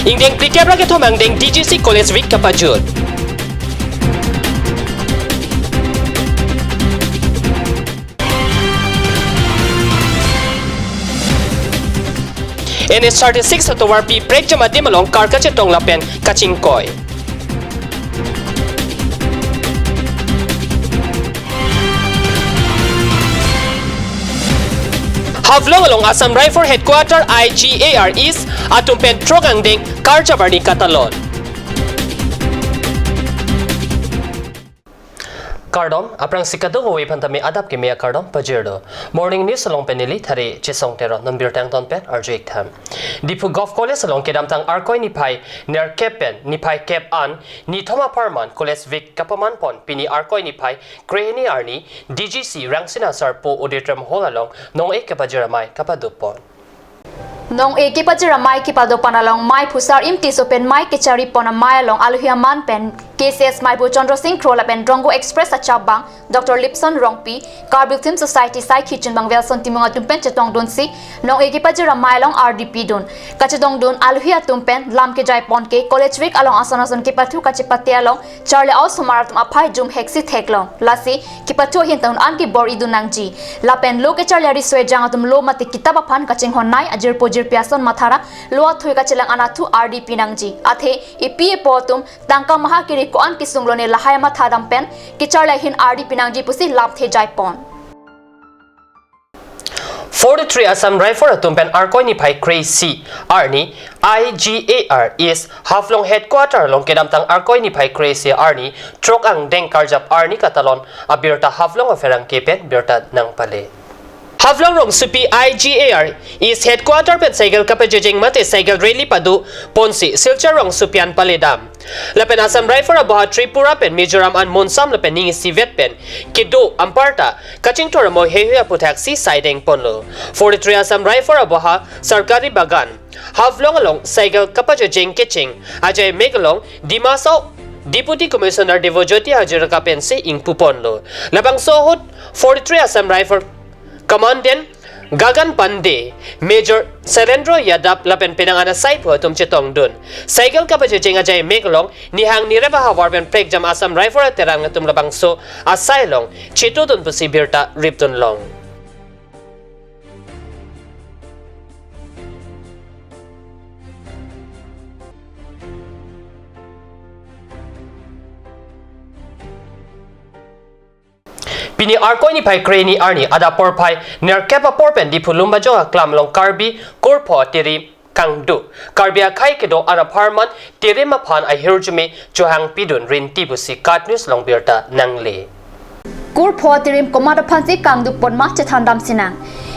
Ingdeng prikebra ke thomang deng DGC College Week kapajut. NS36 atau warpi break jamati malong kar kacetong lapen kacingkoy. Havlong along Assam Rifle Headquarter IGAR East atumpen trogang ding Karjabarni Katalon. Kardom, aprang sikado huwi pantami adap ki mea kardom pajirdo. Morning news along penili thari chisong tero nambir tang ton pen arjik tham. Dipu Golf College along kedam tang arkoi nipai ner kepen nipai kep an ni thoma parman College Vic kapaman pon pini arkoi nipai kreni arni DGC rangsina sarpo auditorium hall along nong ek kapajiramai kapadupon. Nong eki pajira mai ki pado panalong mai phusar imti sopen mai ke chari pona mai along aluhia man pen KCS mai bu Chandra Singh Krola pen Drongo Express achabang Dr. Lipson Rongpi Karbi Film Society sai kitchen bang velson timunga tumpen chetong don si nong eki pajira mai along RDP don kachetong don aluhia tumpen lam ke jai pon ke College Week along asanason ke pathu kachepati along Charlie aus maratum aphai jum hexi theklong lasi ki pathu hin taun an ki bor idun nangji lapen lo ke Charlie ri swe jang atum lo mate kitaba phan kaching honnai ajir pojir piason mathara loa thui kachelang anathu RDP nangji athe EPA potum tangka mahakiri ko an kisunglo ne lahaya mathadam pen kicharla hin RDP nangji pusi lap the jai pon 43 Assam Rifle atumpen arkoi ni pai crazy arni IGAR is Havlong Headquarter long kedam tang arkoi ni pai crazy arni trok ang deng karjap arni katalon abirta Havlong aferang kepen birta nang pale. Havlong rong supi IGAR is headquarter pen cycle kapajeng mate cycle rally padu ponsi silchar rong supian paledam lapen Assam Rifle abaha Tripura pen Mizoram an Monsam lapen ningi sivet pen kido amparta kaching toramo hehuya putaksi siding ponlo 43 Assam Rifle abaha sarkari bagan Havlong along cycle kapajeng kitching ajay megalong dimaso Deputy Commissioner Devojoti Hajiraka pen se ing puponlo labang sohut 43 Assam Rifle Commandant Gagan Pande, Major Serendro Yadap lapen pinangana saipo tum chetong dun. Cycle kapajeng ajay meglong nihang nireba hawarben prek jam Assam Rifle terang tum labang so asailong chito dun pusi birta riptun long. Pini arkoi ni pai kreni arni ada porpai ner kepa porpen di pulumba jo klam long Karbi korpo tiri kangdu Karbi akai kedo ana parman tiri mapan a hirjume johang pidun rin tibusi kat news long birta nangle kurpho tirim komada phansi kangdu pon ma chethandam sinang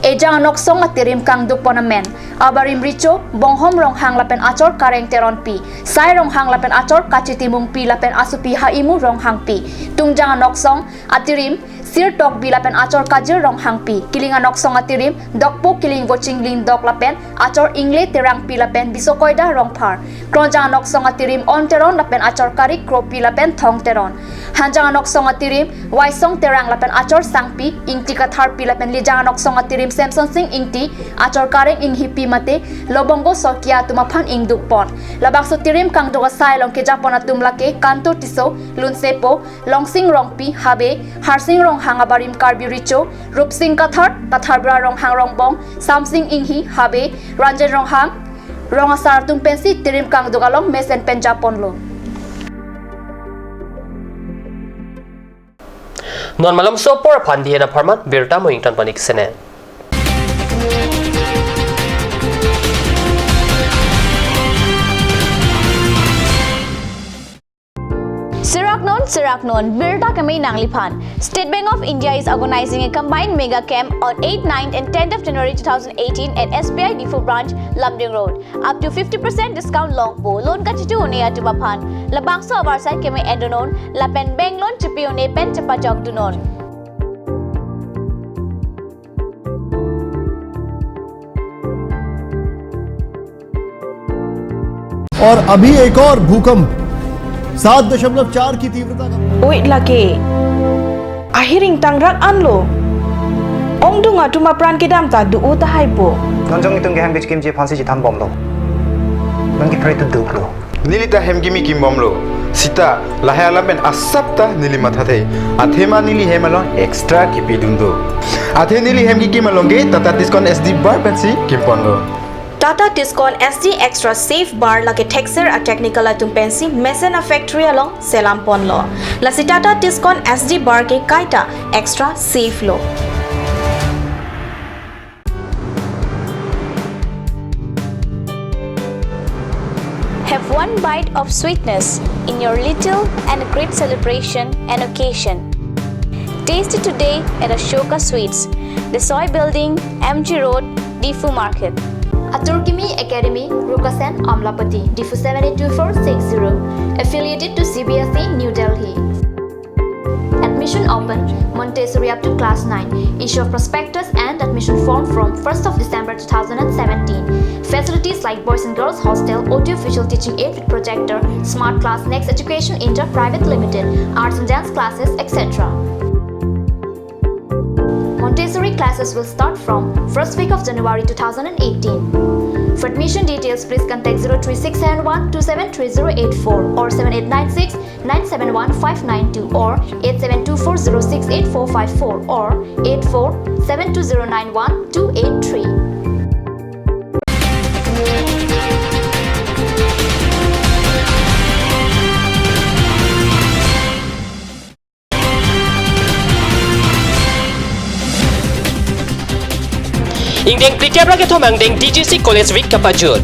ejang nok song atirim kangdu ponamen abarim richo bonghom rong hang lapen achor kareng teron pi sai rong hang lapen achor kachitimung pi lapen asupi haimu rong hang pi tungjang nok song atirim sir tok bilapen achor kajir rong hangpi kilinga nok song atirim dokpo kiling watching lin dok lapen achor ingle terang pilapen bisokoida rong phar kronjang nok song atirim on teron lapen achor kari kropi lapen thong teron hanjang nok song atirim wai song terang lapen achor sangpi ingti kathar pilapen lijang nok song atirim samson sing ingti achor kareng ing hipi mate lobongo sokia tumaphan ingduk pon labak sotirim kang doga sai long ke japona tumlake kanto tiso lunsepo longsing rongpi habe harsing rong hangabarim Karbi richo rupsing kathar rong hang rong bong samsing inghi habe ranjen rong hang rong asar tum pensi tirim kang dogalong mesen penjapon lo non malam so por phandi hena pharman birta moington panik sene Siraknon, Birta Kamay Nanglipan. State Bank of India is organizing a combined mega camp on 8, 9 and 10th of January 2018 at SBI Difu branch, Lumding Road. Up to 50% discount long po. Loan kachitu une atubapan. Labangso abarsai keme endonon. Lapen bank loan chipi une pen chapajok dunon. और अभी एक और भूकंप 7.4 की तीव्रता का Wait lagi. Ahiring tangrak anlo. Ong dunga tuma pran kedam ta du uta haipo. Nonjong itong gehang bich kimji phansi ji tham bom lo. Nanggi prito duklo. Nilita hemgimi kimbomlo. Sita lahalamen asapta nili mathate. Athema nili hemalon extra kipidundo. Athe nili hemgi kimalonge tata discount SD bar pensi kimponlo. Tata Discount SD Extra Safe Bar lagi texture a technical atum pensi Mesena Factory along Selampon lo. Lasi Tata Discount SD Bar ke kaita extra safe lo. Have one bite of sweetness in your little and great celebration and occasion. Taste it today at Ashoka Sweets, the Soy Building, MG Road, Difu Market. Aturkimi Academy, Bokajan, Amlapati, Difu 782460, affiliated to CBSE, New Delhi. Admission open, Montessori up to class 9, issue of prospectus and admission form from 1st of December 2017. Facilities like Boys and Girls Hostel, audio-visual teaching aid with projector, Smart Class, Next Education Inter Private Limited, arts and dance classes, etc. Montessori classes will start from 1st week of January 2018. For admission details, please contact 03671 273084 or 7896 971 592 or 8724068454 or 8472091283. 283. Ingdeng plikebra ke thomang deng DGC College Week kapajud.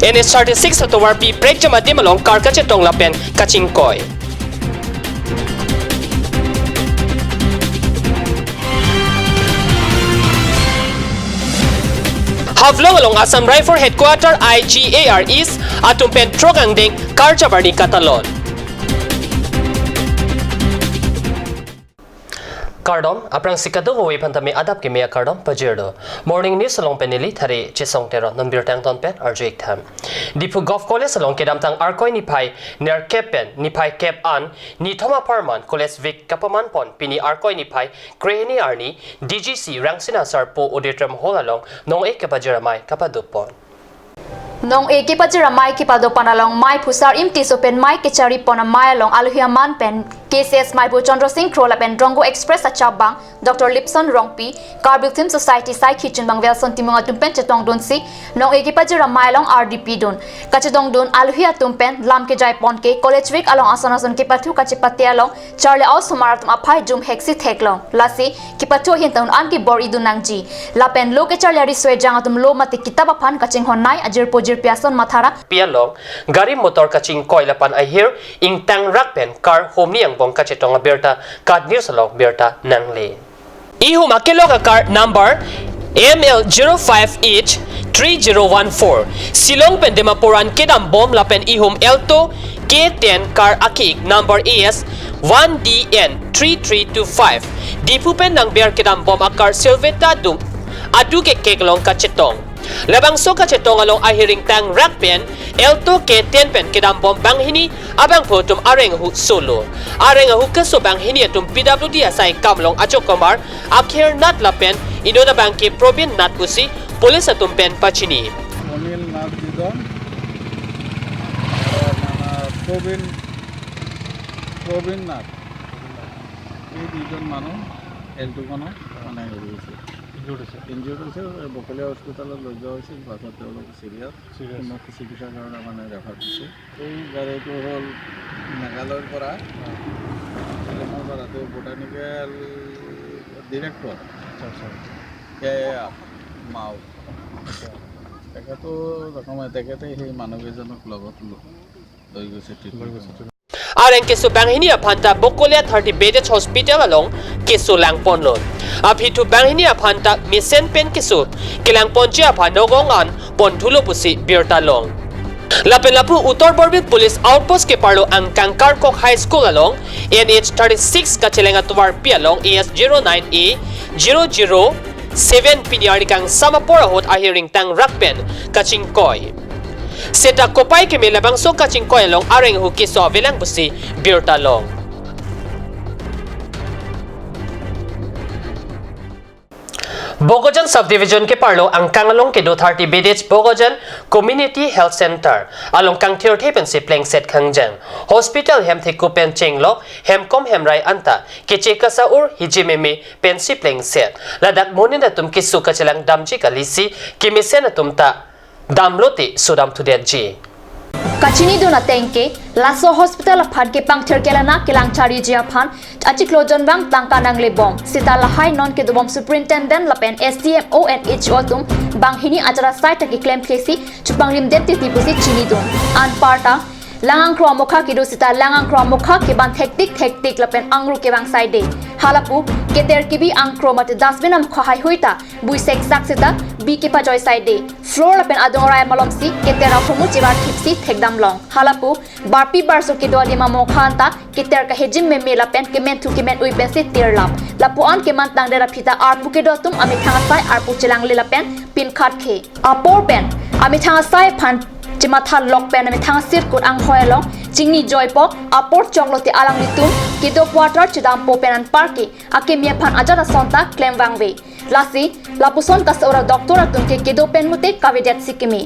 NS36 sa towar pi break jama dimalong karka chetong lapen kachingkoy. Havlong along Assam Rifle Headquarter IGAR East atumpen trogang ding Karjabarni Katalon. Kardom, aprang sikado ko ipantami adap kimia kardom pajirdo. Morning news along penili thari chisong tero nambir tang ton pen arjik tham. Dipu Golf College along kedam tang arkoy ni pai ner kepen ni pai kep an ni thoma parman college vic kapaman pon pini arkoy ni pai krehni arni DGC rangsina sarpo auditorium hall along nong ek kapajiramai kapadupon. Nong eki pajira mai ki pado panalong mai phusar imti sopen mai ke chari pona mai along aluhia man pen KCS mai bu Chandra Singh Krola pen Drongo Express achabang Dr. Lipson Rongpi Karbi Film Society sai kitchen bang Welson timunga tumpen chetong don si nong eki pajira mai along RDP don kachetong don aluhia tumpen lam ke jai pon ke college week along asanason ke pathu kachepate along Charlie aus sumaratum aphai jum hexi theklong lasi ki pathu hin taun an ki bor idunang ji lapen lo ke charlie ri swe jang atum lo mate kitaba phan kaching honai ajir pojir piason mathara pialong gari motor kaching koilapan I hear ing tang rakpen car home niang bong kachetong berta kad news along berta nangle ihu makelo ka car number ML05H 3014 silong pendemapuran kedam bom lapen ihum elto K10 car akik number AS 1DN 3325 dipupen nang ber kedam bom akar silveta dum aduge keklong kachetong labang so kachetong along ahiring tang rakpen elto ke tenpen kedam bom banghini abang photum areng hu solo areng hu kaso banghini atum PWD asai kamlong achokomar akhir nat lapen inoda bangke probin nat pusi police atum pen pachini Onil nat didon probin nat এই দুজন মানুহ এলটো কোন মানে ইনজুৰ্ড হৈছে বকলীয়া হস্পিটেলত লৈ যোৱা হৈছিল পাছত তেওঁলোক চিৰিয়াছ চিকিৎসাৰ কাৰণে মানে ৰেফাৰ কৰিছে এই গাড়ীটো হ'ল মেঘালয়ৰ পৰা তাতে বটানিকেল ডিৰেক্টৰ মাও তেখেতো তেখেতে সেই মানুহকেইজনক লগত লৈ গৈছে treatment Areng kesu banghini aphanta Bokolia 30 bedded hospital along kesu langpon lon aphitu banghini aphanta misen pen kesu kilangpon chi aphanogong an ponthulo pusi birta long Lapelapu Uttor Borbit Police Outpost ke parlo ang Kangkarkok High School along NH36 kachilenga tuwar pi along AS09A 007 pinyari kang samapora hot ahiring tang rakpen kachingkoy Seta kopay kemi labang so kachingkoy along areng hu kiso velang busi birta long Bokajan subdivision ke parlo ang kangalong ke 230 BDH Bokajan Community Health Center along kang tier tapen si pleng set kangjang hospital hem thi kupen chenglo hem kom hem rai anta ke cheka sa ur hijimeme pen si pleng set ladak monin da tum kisu ka chelang damji kalisi kimisen tum ta damloti sudam tudetji Kachini do na tengke laso hospital phan ke pangthir kelana kelang chari jia phan achiklo jonbang tangka nang lebom sita lahai non ke dobom superintendent lapen SDMO and HO tum banghini achara site ke claim kesi chupang lim det ti pusi chini don an parta langang kro mokha ki do sita langang kro mokha ke ban hectic lapen angru ke bang side halapu ke ter ki bi angkro mat dustbin am khai huita bui sek sak sita bi ke pa joy side floor lapen adong rai malom si ke ter akhomu chibar thipsi thekdam long halapu barpi barso ke do lima mokha anta ke ter ka hejim me me lapen ke men thu ke men ui pen si ter lap lapu an ke man tang dera phita arpu ke do tum ami thanga sai arpu chilang le lapen pin khat khe apor pen ami thanga sai phan Cima thal lok pen ami thang sir kut ang hoy long chingni joy po aport choklote alang litum kido quarter chidam po pen an parki akemia phan ajara sonta claim wangwe lasi lapuson tas ora doctor atun ke kido pen mute kavedet sikimi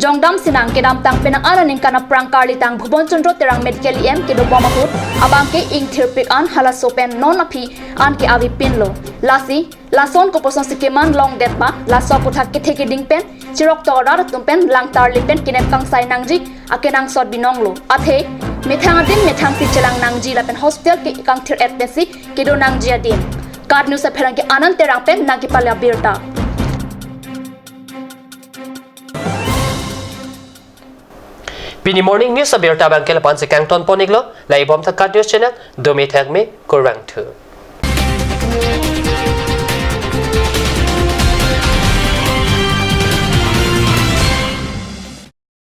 jongdam sinang kedam tang pen araning kana prangkarli tang bhubon chondro terang medical em kido bomahut abang ke ing therapy an hala sopen non api an ke avi pinlo lasi lason ko poson sikeman long det ba laso puthak ke theke ding pen chirok torar tumpen langtar lipen kinep kang sai nangji akenang sot binonglo athe methang din methang si chelang nangji lapen hospital ke kang thir et pesi kido nangji adin card news apherang ke anand terang pen nagi palya birta Pini morning news sa birta bang kelapan si kang ton poniglo laibom ta card news channel domi thak me kurang tu